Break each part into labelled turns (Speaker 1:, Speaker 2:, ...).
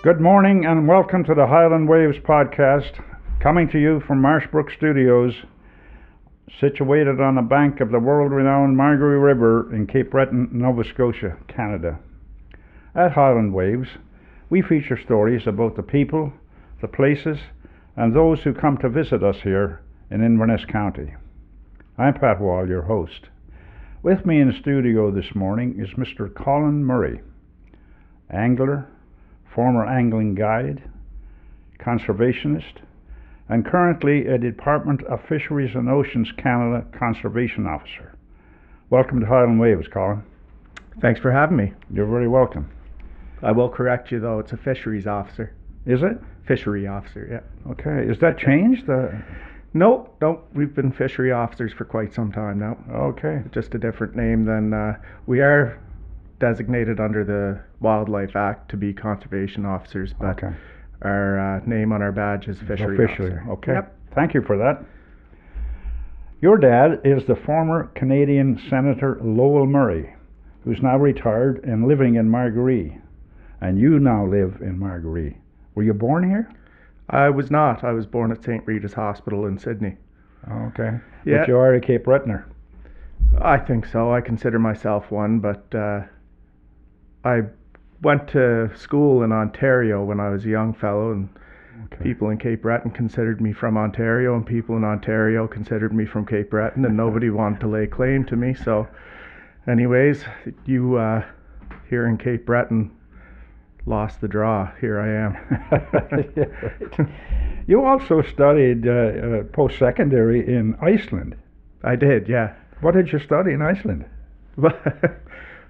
Speaker 1: Good morning and welcome to the Highland Waves podcast, coming to you from Marshbrook Studios, situated on the bank of the world-renowned Margaree River in Cape Breton, Nova Scotia, Canada. At Highland Waves, we feature stories about the people, the places, and those who come to visit us here in Inverness County. I'm Pat Wall, your host. With me in the studio this morning is Mr. Colin Murray, angler, former angling guide, conservationist, and currently a Department of Fisheries and Oceans Canada Conservation Officer. Welcome to Highland Waves, Colin.
Speaker 2: Thanks for having me.
Speaker 1: You're very welcome.
Speaker 2: I will correct you though, it's a fisheries officer.
Speaker 1: Is it?
Speaker 2: Fishery officer, yeah.
Speaker 1: Okay, is that changed?
Speaker 2: Nope, we've been fishery officers for quite some time now.
Speaker 1: Okay.
Speaker 2: Just a different name than, we are designated under the Wildlife Act to be conservation officers, but
Speaker 1: Okay.
Speaker 2: our name on our badge is fishery
Speaker 1: Officially,
Speaker 2: officer.
Speaker 1: okay.
Speaker 2: Yep.
Speaker 1: Thank you for that. Your dad is the former Canadian Senator Lowell Murray, who's now retired and living in Margaree, and you now live in Margaree. Were you born here?
Speaker 2: I was not. I was born at St. Rita's Hospital in Sydney.
Speaker 1: Okay.
Speaker 2: Yeah.
Speaker 1: But you are a Cape Bretoner.
Speaker 2: I think so. I consider myself one, but I went to school in Ontario when I was a young fellow, and
Speaker 1: Okay.
Speaker 2: people in Cape Breton considered me from Ontario, and people in Ontario considered me from Cape Breton, and nobody wanted to lay claim to me. So anyways, you here in Cape Breton lost the draw. Here I am.
Speaker 1: Yeah, right. You also studied post-secondary in Iceland.
Speaker 2: I did, yeah.
Speaker 1: What did you study in Iceland?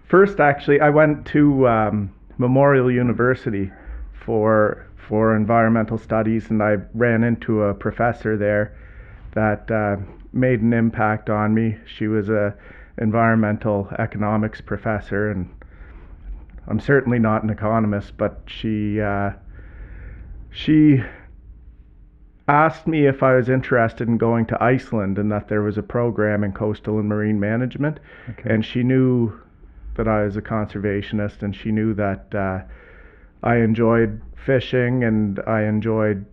Speaker 2: First, actually, I went to Memorial University for environmental studies, and I ran into a professor there that made an impact on me. She was a environmental economics professor, and I'm certainly not an economist, but she asked me if I was interested in going to Iceland, and that there was a program in coastal and marine management.
Speaker 1: Okay.
Speaker 2: And she knew that I was a conservationist, and she knew that I enjoyed fishing and I enjoyed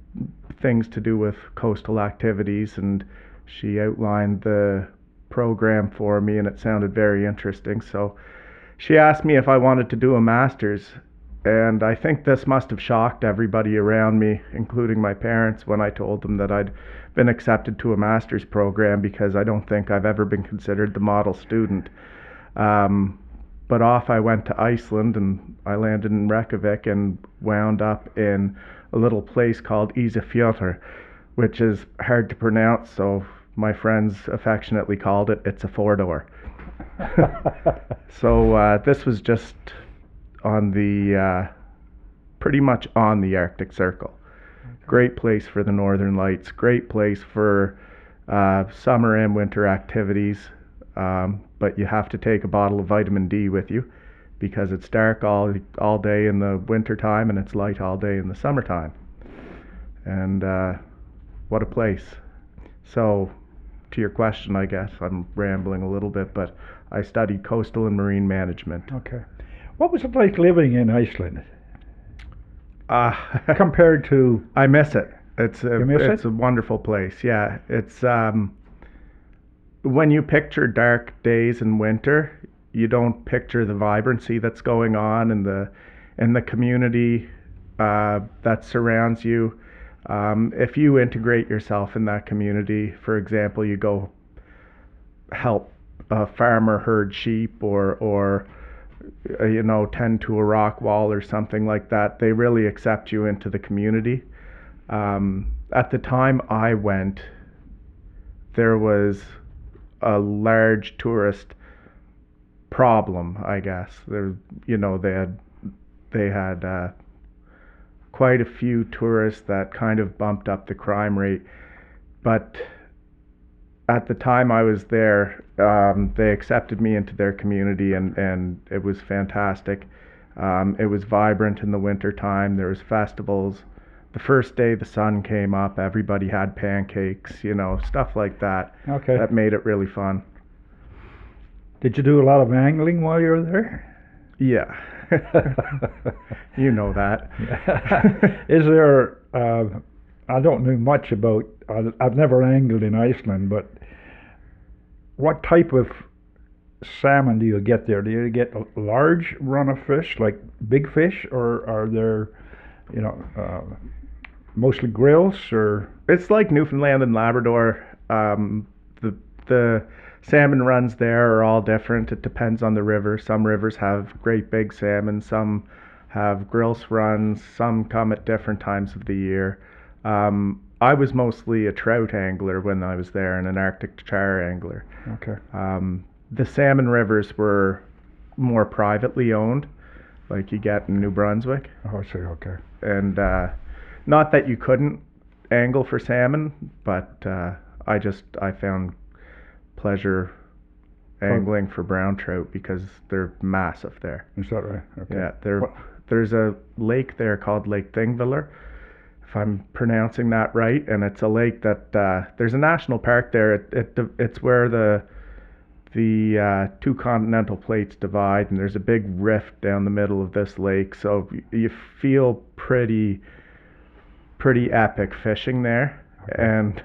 Speaker 2: things to do with coastal activities, and she outlined the program for me, and it sounded very interesting. So she asked me if I wanted to do a master's, and I think this must have shocked everybody around me, including my parents, when I told them that I'd been accepted to a master's program, because I don't think I've ever been considered the model student. But off I went to Iceland, and I landed in Reykjavik and wound up in a little place called Ísafjörður, which is hard to pronounce, so my friends affectionately called it's a four-door. So this was just on the pretty much on the Arctic Circle. Okay. Great place for the Northern Lights, great place for summer and winter activities, but you have to take a bottle of vitamin D with you, because it's dark all day in the winter time and it's light all day in the summertime. And what a place. So to your question, I guess I'm rambling a little bit, but I studied coastal and marine management.
Speaker 1: Okay. What was it like living in Iceland? Compared to...
Speaker 2: I miss it. It's
Speaker 1: a
Speaker 2: a wonderful place. Yeah, it's when you picture dark days in winter, you don't picture the vibrancy that's going on in the community that surrounds you. If you integrate yourself in that community, for example, you go help a farmer herd sheep, or tend to a rock wall or something like that, they really accept you into the community. At the time I went, there was a large tourist problem, I guess. They had quite a few tourists that kind of bumped up the crime rate. But at the time I was there, they accepted me into their community, and it was fantastic. It was vibrant in the winter time. There was festivals. The first day the sun came up, everybody had pancakes, stuff like that.
Speaker 1: Okay.
Speaker 2: That made it really fun.
Speaker 1: Did you do a lot of angling while you were there?
Speaker 2: Yeah. You know that.
Speaker 1: Is there, I don't know much about, I've never angled in Iceland, but what type of salmon do you get there? Do you get a large run of fish, like big fish, or are there, you know, mostly grills, or?
Speaker 2: It's like Newfoundland and Labrador. The salmon runs there are all different. It depends on the river. Some rivers have great big salmon. Some have grilse runs. Some come at different times of the year. I was mostly a trout angler when I was there and an Arctic char angler.
Speaker 1: Okay.
Speaker 2: The salmon rivers were more privately owned, like you get in New Brunswick.
Speaker 1: Oh, I see. Okay.
Speaker 2: And not that you couldn't angle for salmon, but I found pleasure angling for brown trout because they're massive there.
Speaker 1: Is that right? Okay.
Speaker 2: Yeah, there's a lake there called Lake Thingvellir, if I'm pronouncing that right, and it's a lake that there's a national park there. It's where the two continental plates divide, and there's a big rift down the middle of this lake, so you feel pretty epic fishing there.
Speaker 1: Okay.
Speaker 2: And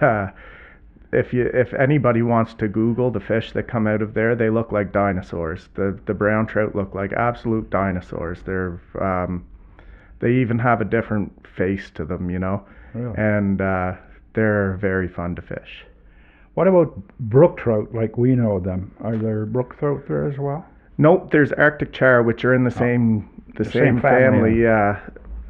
Speaker 2: if anybody wants to Google the fish that come out of there, they look like dinosaurs. The brown trout look like absolute dinosaurs. They even have a different face to them, you know.
Speaker 1: Really?
Speaker 2: And they're very fun to fish.
Speaker 1: What about brook trout, like we know them? Are there brook trout there as well?
Speaker 2: Nope, there's Arctic char, which are in the same
Speaker 1: same
Speaker 2: family.
Speaker 1: family.
Speaker 2: Yeah,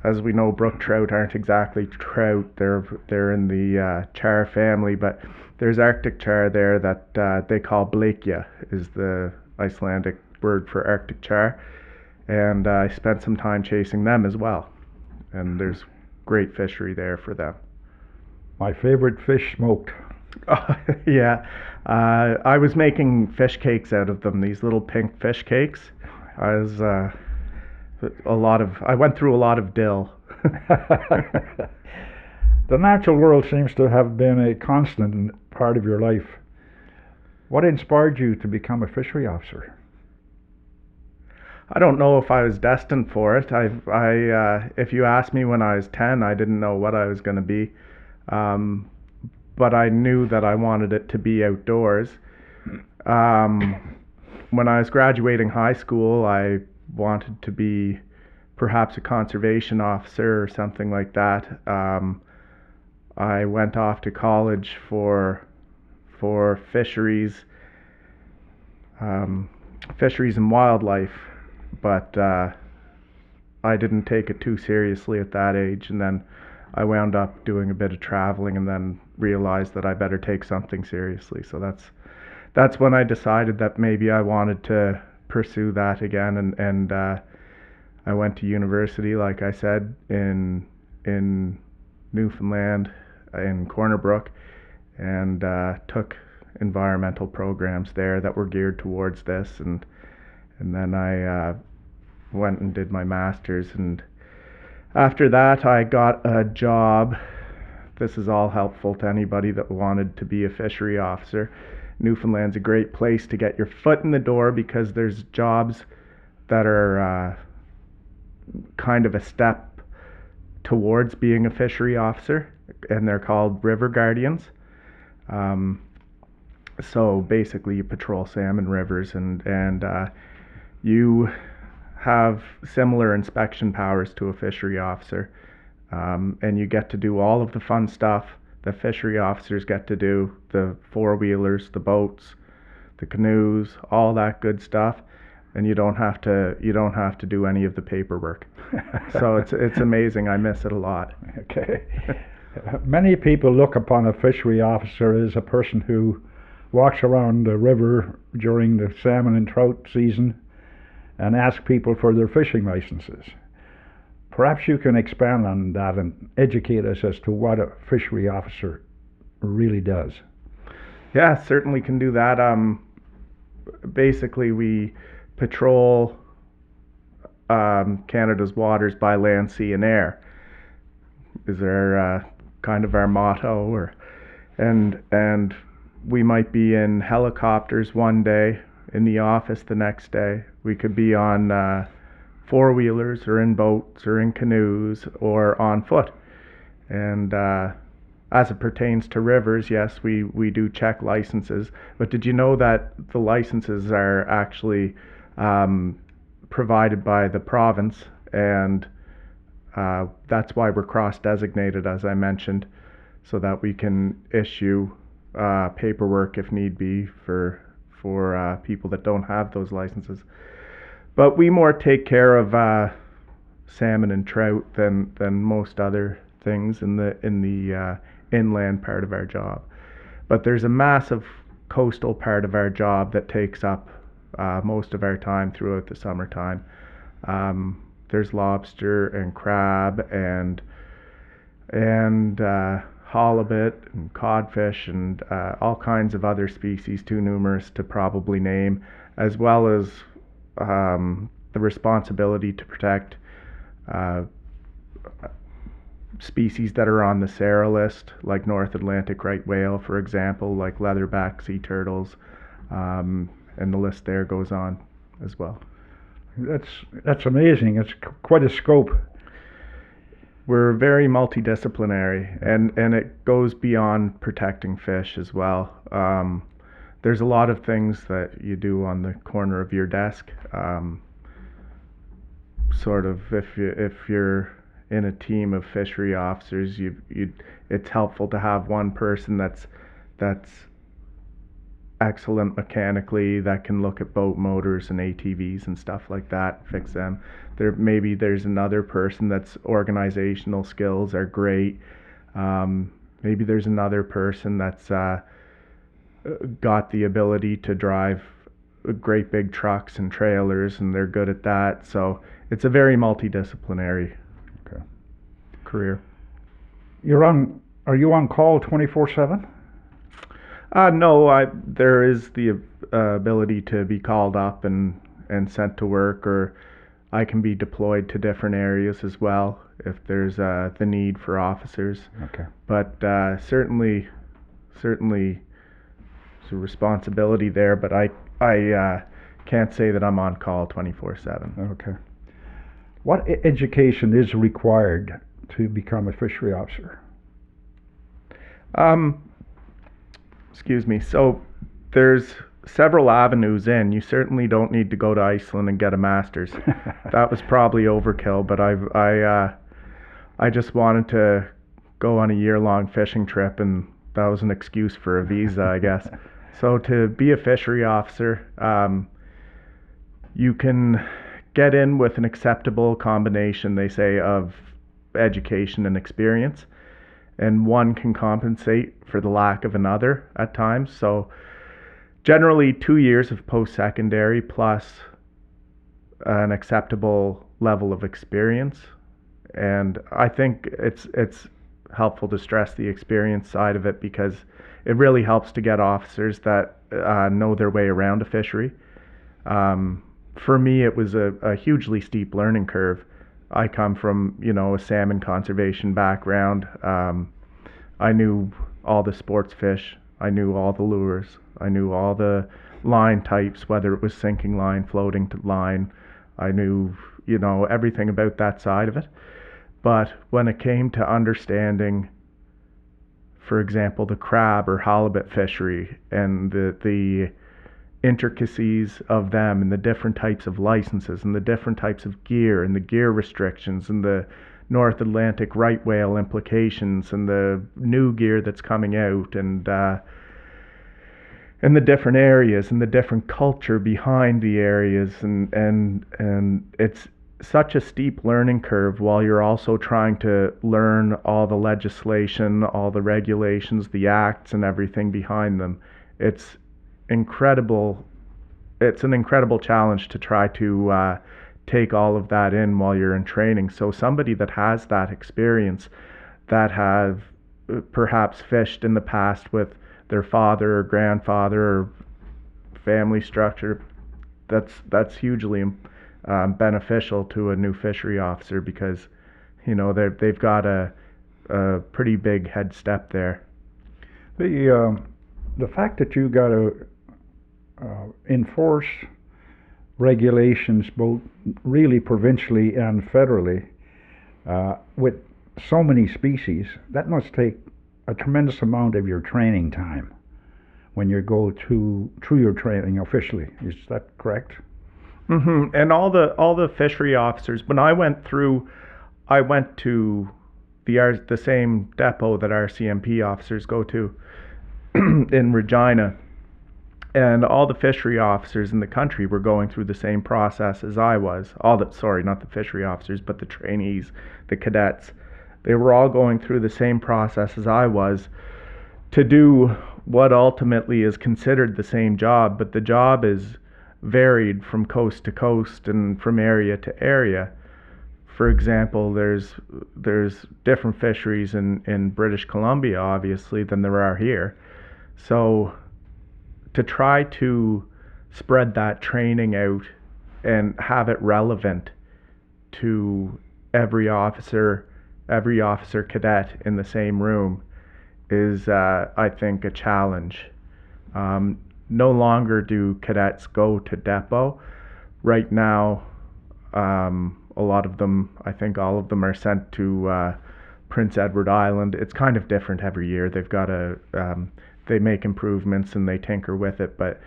Speaker 2: as we know, brook trout aren't exactly trout. They're in the char family, but there's Arctic char there that they call bleikja, is the Icelandic word for Arctic char, and I spent some time chasing them as well. And there's great fishery there for them.
Speaker 1: My favorite fish smoked.
Speaker 2: Oh, yeah, I was making fish cakes out of them. These little pink fish cakes. I went through a lot of dill.
Speaker 1: The natural world seems to have been a constant part of your life. What inspired you to become a fishery officer?
Speaker 2: I don't know if I was destined for it. If you asked me when I was 10, I didn't know what I was going to be. But I knew that I wanted it to be outdoors. When I was graduating high school, I wanted to be perhaps a conservation officer or something like that. I went off to college for fisheries and wildlife, but I didn't take it too seriously at that age, and then I wound up doing a bit of traveling and then realized that I better take something seriously. So that's when I decided that maybe I wanted to pursue that again, and I went to university, like I said, in Newfoundland, in Corner Brook, and took environmental programs there that were geared towards this, and then I went and did my master's, and after that I got a job. This is all helpful to anybody that wanted to be a fishery officer. Newfoundland's a great place to get your foot in the door because there's jobs that are kind of a step towards being a fishery officer, and they're called river guardians. So basically you patrol salmon rivers, and you have similar inspection powers to a fishery officer, and you get to do all of the fun stuff that fishery officers get to do, the four-wheelers, the boats, the canoes, all that good stuff, and you don't have to do any of the paperwork. So it's amazing. I miss it a lot.
Speaker 1: Okay. Many people look upon a fishery officer as a person who walks around the river during the salmon and trout season and ask people for their fishing licenses. Perhaps you can expand on that and educate us as to what a fishery officer really does.
Speaker 2: Yeah, certainly can do that. Basically, we patrol Canada's waters by land, sea, and air. Is there kind of our motto, and we might be in helicopters one day, in the office the next day. We could be on four-wheelers or in boats or in canoes or on foot. And as it pertains to rivers, yes, we do check licenses. But did you know that the licenses are actually provided by the province, and that's why we're cross-designated, as I mentioned, so that we can issue paperwork if need be for people that don't have those licenses. But we more take care of salmon and trout than most other things in the inland part of our job. But there's a massive coastal part of our job that takes up most of our time throughout the summertime. There's lobster and crab and halibut and codfish and all kinds of other species, too numerous to probably name, as well as the responsibility to protect species that are on the SARA list, like North Atlantic right whale, for example, like leatherback sea turtles, and the list there goes on as well.
Speaker 1: That's amazing. It's quite a scope.
Speaker 2: We're very multidisciplinary, and it goes beyond protecting fish as well. There's a lot of things that you do on the corner of your desk. Sort of, if you're in a team of fishery officers, it's helpful to have one person that's excellent mechanically, that can look at boat motors and ATVs and stuff like that, fix them. Maybe there's another person that's organizational skills are great. Maybe there's another person that's got the ability to drive great big trucks and trailers, and they're good at that. So it's a very multidisciplinary career.
Speaker 1: Are you on call 24/7?
Speaker 2: No, there is the ability to be called up and sent to work, or I can be deployed to different areas as well if there's the need for officers.
Speaker 1: Okay.
Speaker 2: But certainly it's a responsibility there, but I can't say that I'm on call 24/7.
Speaker 1: Okay. What education is required to become a fishery officer?
Speaker 2: Excuse me. So there's several avenues in. You certainly don't need to go to Iceland and get a master's. That was probably overkill, but I just wanted to go on a year-long fishing trip, and that was an excuse for a visa, I guess. So to be a fishery officer, you can get in with an acceptable combination, they say, of education and experience, and one can compensate for the lack of another at times. So generally 2 years of post-secondary plus an acceptable level of experience. And I think it's helpful to stress the experience side of it, because it really helps to get officers that know their way around a fishery. For me, it was a hugely steep learning curve. I come from, a salmon conservation background. I knew all the sports fish. I knew all the lures. I knew all the line types, whether it was sinking line, floating line. I knew, everything about that side of it. But when it came to understanding, for example, the crab or halibut fishery and the intricacies of them and the different types of licenses and the different types of gear and the gear restrictions and the North Atlantic right whale implications and the new gear that's coming out and the different areas and the different culture behind the areas, and it's such a steep learning curve while you're also trying to learn all the legislation, all the regulations, the acts and everything behind them. It's incredible. It's an incredible challenge to try to take all of that in while you're in training. So somebody that has that experience, that have perhaps fished in the past with their father or grandfather or family structure, that's hugely beneficial to a new fishery officer, because they've got a pretty big head step there.
Speaker 1: The fact that you got to enforce regulations, both really provincially and federally, with so many species. That must take a tremendous amount of your training time when you go through your training officially. Is that correct?
Speaker 2: Mm-hmm. And all the fishery officers, when I went to the same depot that our CMP officers go to in Regina, and all the fishery officers in the country were going through the same process as I was. Not the fishery officers, but the trainees, the cadets. They were all going through the same process as I was to do what ultimately is considered the same job, but the job is varied from coast to coast and from area to area. For example, there's different fisheries in British Columbia, obviously, than there are here. So to try to spread that training out and have it relevant to every officer cadet in the same room is, I think, a challenge. No longer do cadets go to depot. Right now, a lot of them, I think all of them, are sent to Prince Edward Island. It's kind of different every year. They've got they make improvements and they tinker with it, but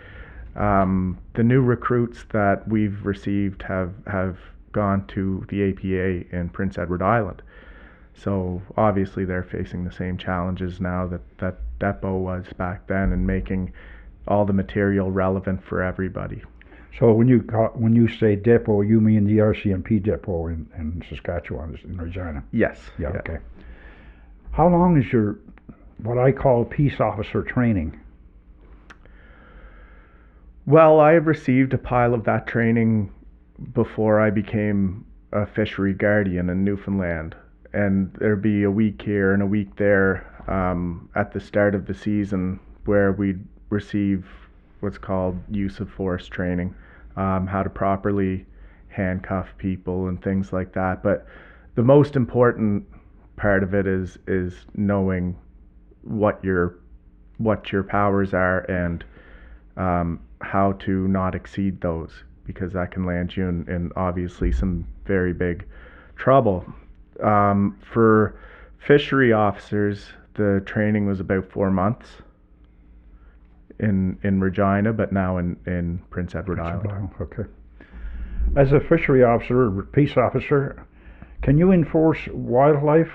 Speaker 2: the new recruits that we've received have gone to the APA in Prince Edward Island. So obviously they're facing the same challenges now that depot was back then, and making all the material relevant for everybody.
Speaker 1: So when you say depot, you mean the RCMP depot in Saskatchewan, in Regina?
Speaker 2: Yes.
Speaker 1: Yeah. Okay. How long is your, what I call, peace officer training?
Speaker 2: Well, I received a pile of that training before I became a fishery guardian in Newfoundland, and there'd be a week here and a week there at the start of the season where we'd receive what's called use of force training, how to properly handcuff people and things like that. But the most important part of it is knowing what your powers are and how to not exceed those, because that can land you in obviously some very big trouble. For fishery officers, the training was about 4 months in Regina, but now in Prince Edward Island.
Speaker 1: Okay. As a fishery officer, peace officer, can you enforce wildlife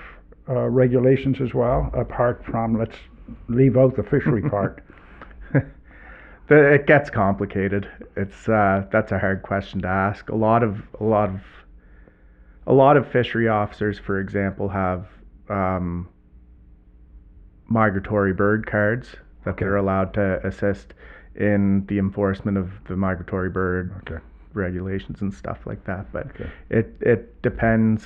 Speaker 1: regulations as well, apart from, let's leave out the fishery part?
Speaker 2: It gets complicated. It's that's a hard question to ask. A lot of fishery officers, for example, have migratory bird cards that they're allowed to assist in the enforcement of the migratory bird regulations and stuff like that. But it depends.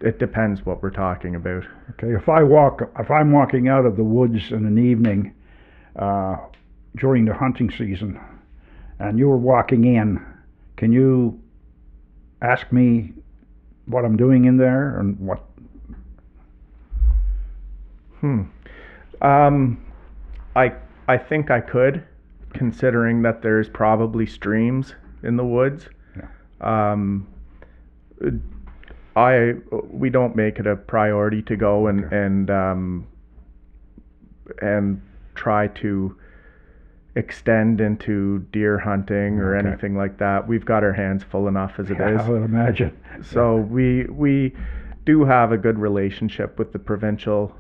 Speaker 2: It depends what we're talking about.
Speaker 1: Okay, if I'm walking out of the woods in an evening during the hunting season, and you're walking in, can you ask me what I'm doing in there and what?
Speaker 2: I think I could, considering that there's probably streams in the woods. Yeah. We don't make it a priority to go and try to extend into deer hunting or anything like that. We've got our hands full enough as it is.
Speaker 1: I would imagine.
Speaker 2: So we do have a good relationship with the provincial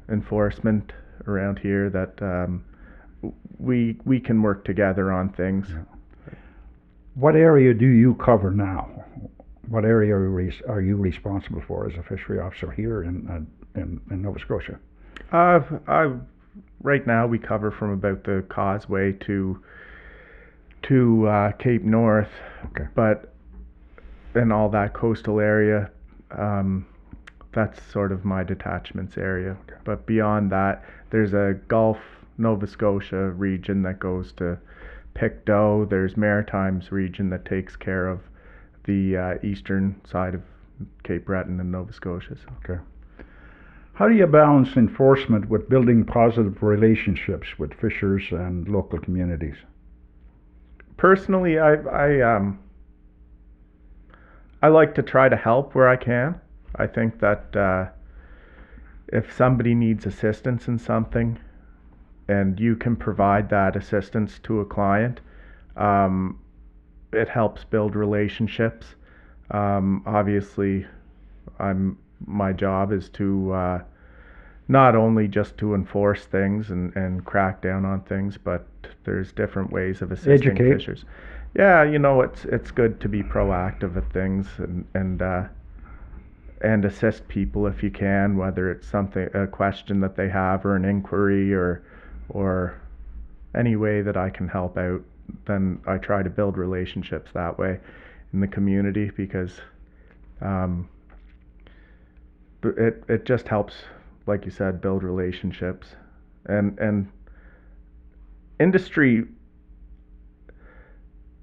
Speaker 2: enforcement around here that we can work together on things. Yeah.
Speaker 1: What area do you cover now? What area are you responsible for as a fishery officer here in Nova Scotia?
Speaker 2: Right now we cover from about the Causeway to Cape North, but in all that coastal area, that's sort of my detachment's area. But beyond that, there's a Gulf Nova Scotia region that goes to Pictou. There's Maritimes region that takes care of the eastern side of Cape Breton and Nova Scotia. So.
Speaker 1: Okay. How do you balance enforcement with building positive relationships with fishers and local communities?
Speaker 2: personally, I like to try to help where I can. I think that if somebody needs assistance in something and you can provide that assistance to a client, it helps build relationships. Obviously, my job is to not only just to enforce things and crack down on things, but there's different ways of assisting fishers. Yeah, it's good to be proactive at things and assist people if you can, whether it's a question that they have or an inquiry or any way that I can help out. Then I try to build relationships that way in the community, because it just helps, like you said, build relationships. And industry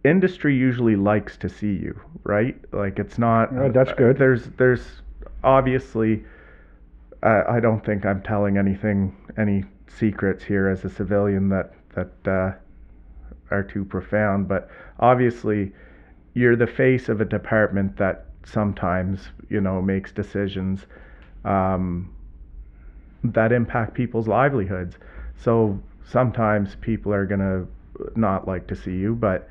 Speaker 2: usually likes to see you, right? Like, it's not
Speaker 1: that's good.
Speaker 2: There's obviously I don't think I'm telling any secrets here as a civilian that are too profound, but obviously you're the face of a department that sometimes makes decisions that impact people's livelihoods. So sometimes people are gonna not like to see you, but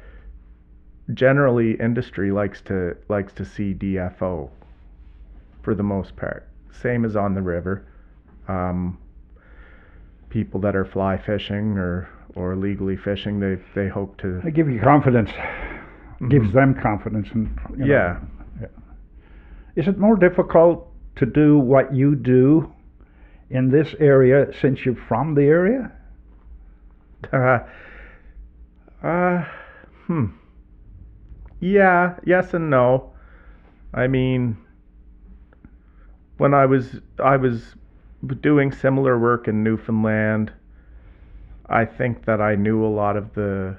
Speaker 2: generally industry likes to see DFO for the most part. Same as on the river. People that are fly fishing or legally fishing, they hope to.
Speaker 1: They give you confidence.
Speaker 2: Mm-hmm.
Speaker 1: Gives them confidence, and
Speaker 2: yeah.
Speaker 1: Is it more difficult to do what you do in this area since you're from the area?
Speaker 2: Yeah, yes and no. I mean, when I was doing similar work in Newfoundland, I think that I knew a lot of the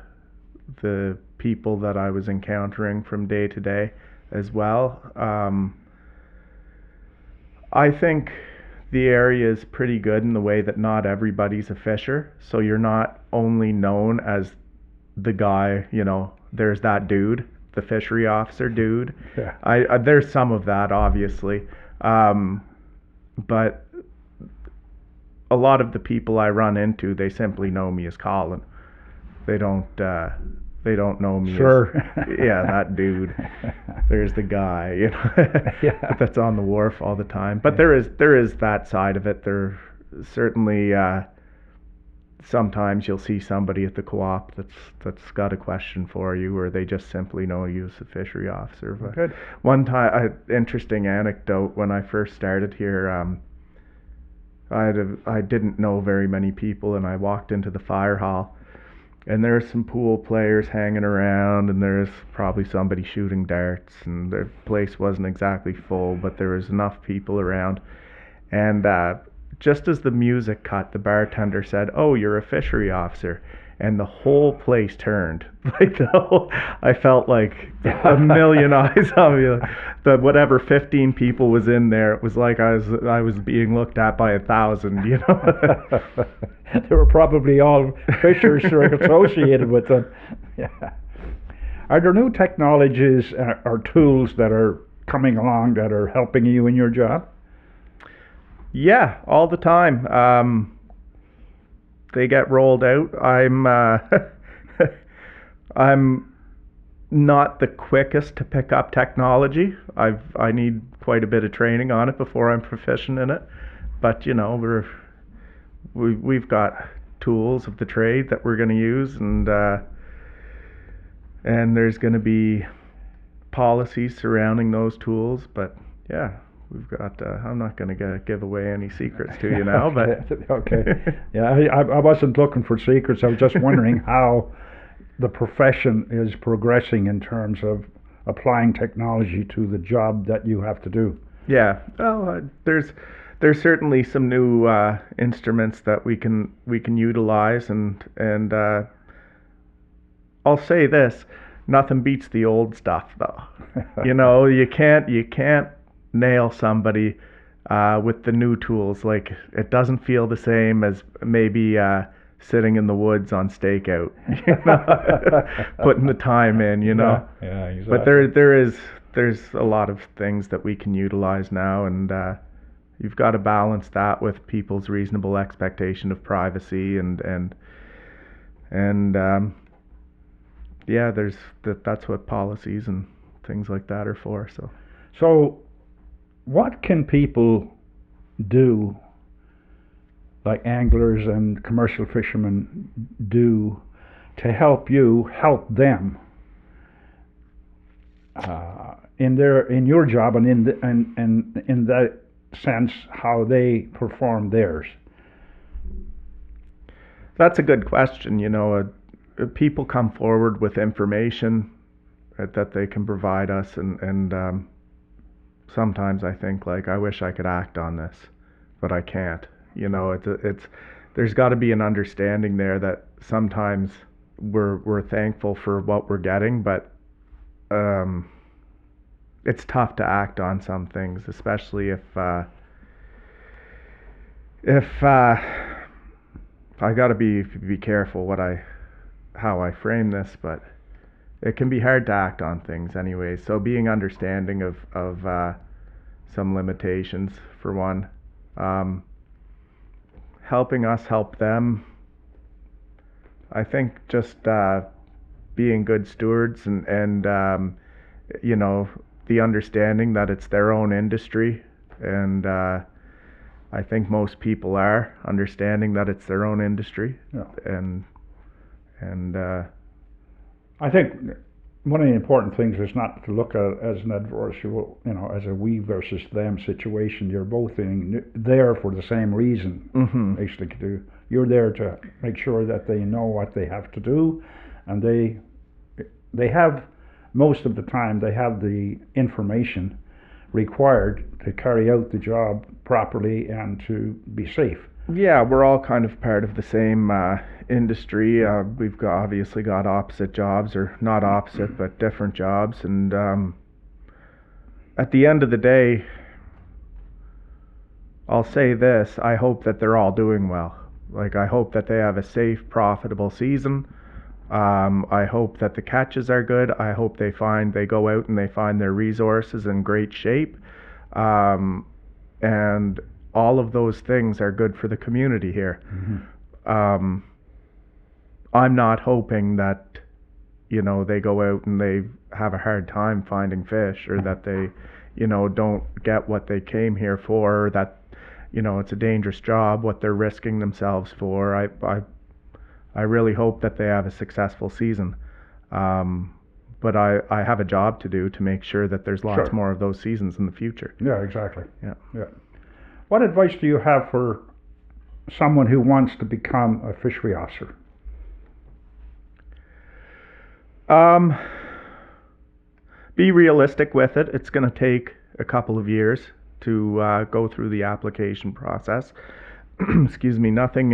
Speaker 2: people that I was encountering from day to day as well. I think the area is pretty good in the way that not everybody's a fisher, so you're not only known as the guy, there's that dude, the fishery officer dude.
Speaker 1: Yeah.
Speaker 2: I there's some of that, obviously, but a lot of the people I run into, they simply know me as Colin. They don't know me
Speaker 1: sure.
Speaker 2: as that dude. There's the guy,
Speaker 1: yeah.
Speaker 2: that's on the wharf all the time. But there is that side of it. There certainly sometimes you'll see somebody at the co-op that's got a question for you, or they just simply know you as a fishery officer. But
Speaker 1: good.
Speaker 2: One time, interesting anecdote, when I first started here, I didn't know very many people, and I walked into the fire hall, and there's some pool players hanging around, and there's probably somebody shooting darts, and the place wasn't exactly full, but there was enough people around. And just as the music cut, the bartender said, "Oh, you're a fishery officer," and the whole place turned. I felt like a million eyes on me. The whatever 15 people was in there, it was like I was being looked at by 1,000.
Speaker 1: They were probably all fishers who are associated with them. Yeah. Are there new technologies or tools that are coming along that are helping you in your job?
Speaker 2: Yeah, all the time. They get rolled out. I'm not the quickest to pick up technology. I need quite a bit of training on it before I'm proficient in it. But we've got tools of the trade that we're going to use, and there's going to be policies surrounding those tools. But yeah, we've got. I'm not going to give away any secrets to you now, but
Speaker 1: okay. Yeah, I wasn't looking for secrets. I was just wondering how the profession is progressing in terms of applying technology to the job that you have to do.
Speaker 2: Yeah. Well, there's certainly some new instruments that we can utilize, and I'll say this: nothing beats the old stuff, though. You can't nail somebody with the new tools. Like, it doesn't feel the same as maybe sitting in the woods on stakeout, putting the time in,
Speaker 1: Yeah, exactly.
Speaker 2: But there's a lot of things that we can utilize now, and you've got to balance that with people's reasonable expectation of privacy and yeah, that's what policies and things like that are for.
Speaker 1: So what can people do, like anglers and commercial fishermen do, to help you help them in your job, and in that sense how they perform theirs?
Speaker 2: That's a good question. People come forward with information that they can provide us, and sometimes I think, like, I wish I could act on this, but I can't. There's got to be an understanding there that sometimes we're thankful for what we're getting, but it's tough to act on some things, especially if I got to be careful how I frame this, but it can be hard to act on things anyway. So being understanding of some limitations, for one, helping us help them. I think just being good stewards and the understanding that it's their own industry, and I think most people are understanding that it's their own industry.
Speaker 1: Yeah.
Speaker 2: And
Speaker 1: I think one of the important things is not to look at it as an adversarial, as a we versus them situation. You're both there for the same reason, basically. You're there to make sure that they know what they have to do, and they have, most of the time, they have the information required to carry out the job properly and to be safe.
Speaker 2: Yeah, we're all kind of part of the same industry. We've obviously got opposite jobs, or not opposite, but different jobs. And at the end of the day, I'll say this: I hope that they're all doing well. Like, I hope that they have a safe, profitable season. I hope that the catches are good. I hope they go out and they find their resources in great shape. And all of those things are good for the community here. I'm not hoping that, they go out and they have a hard time finding fish, or that they, don't get what they came here for, or that, it's a dangerous job, what they're risking themselves for. I really hope that they have a successful season. But I have a job to do to make sure that there's lots more of those seasons in the future.
Speaker 1: Yeah, exactly.
Speaker 2: Yeah.
Speaker 1: What advice do you have for someone who wants to become a fishery officer?
Speaker 2: Be realistic with it. It's going to take a couple of years to go through the application process. Excuse me. Nothing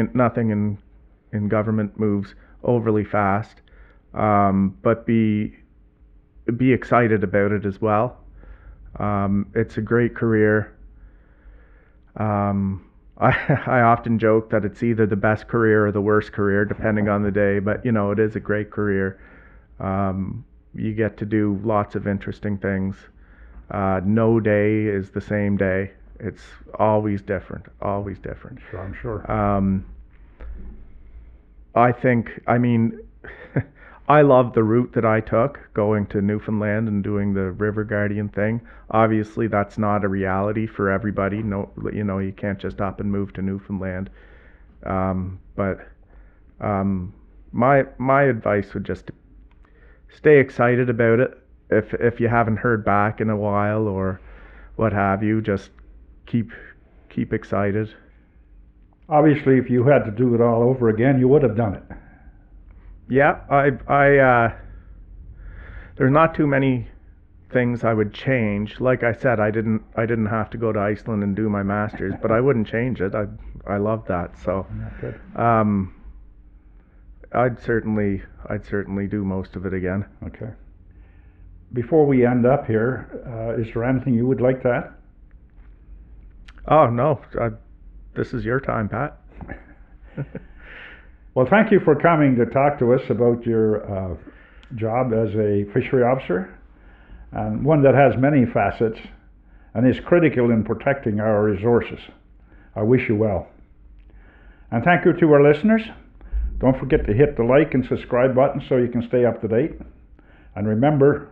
Speaker 2: in government moves overly fast, but be excited about it as well. It's a great career. I often joke that it's either the best career or the worst career, depending on the day, but it is a great career. You get to do lots of interesting things. No day is the same day. It's always different.
Speaker 1: Sure, I'm sure.
Speaker 2: I love the route that I took, going to Newfoundland and doing the River Guardian thing. Obviously, that's not a reality for everybody. No, you can't just up and move to Newfoundland. But my advice would just stay excited about it. If you haven't heard back in a while or what have you, just keep excited.
Speaker 1: Obviously, if you had to do it all over again, you would have done it.
Speaker 2: Yeah, there's not too many things I would change. Like I said, I didn't have to go to Iceland and do my master's, but I wouldn't change it. I love that. So,
Speaker 1: Good.
Speaker 2: I'd certainly do most of it again.
Speaker 1: Okay. Before we end up here, is there anything you would like to add?
Speaker 2: Oh no, this is your time, Pat.
Speaker 1: Well, thank you for coming to talk to us about your job as a fishery officer, and one that has many facets and is critical in protecting our resources. I wish you well. And thank you to our listeners. Don't forget to hit the like and subscribe button so you can stay up to date. And remember,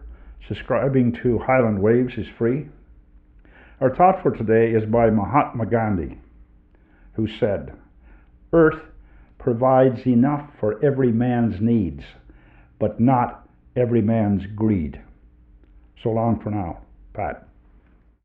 Speaker 1: subscribing to Highland Waves is free. Our thought for today is by Mahatma Gandhi, who said, "Earth provides enough for every man's needs, but not every man's greed." So long for now, Pat.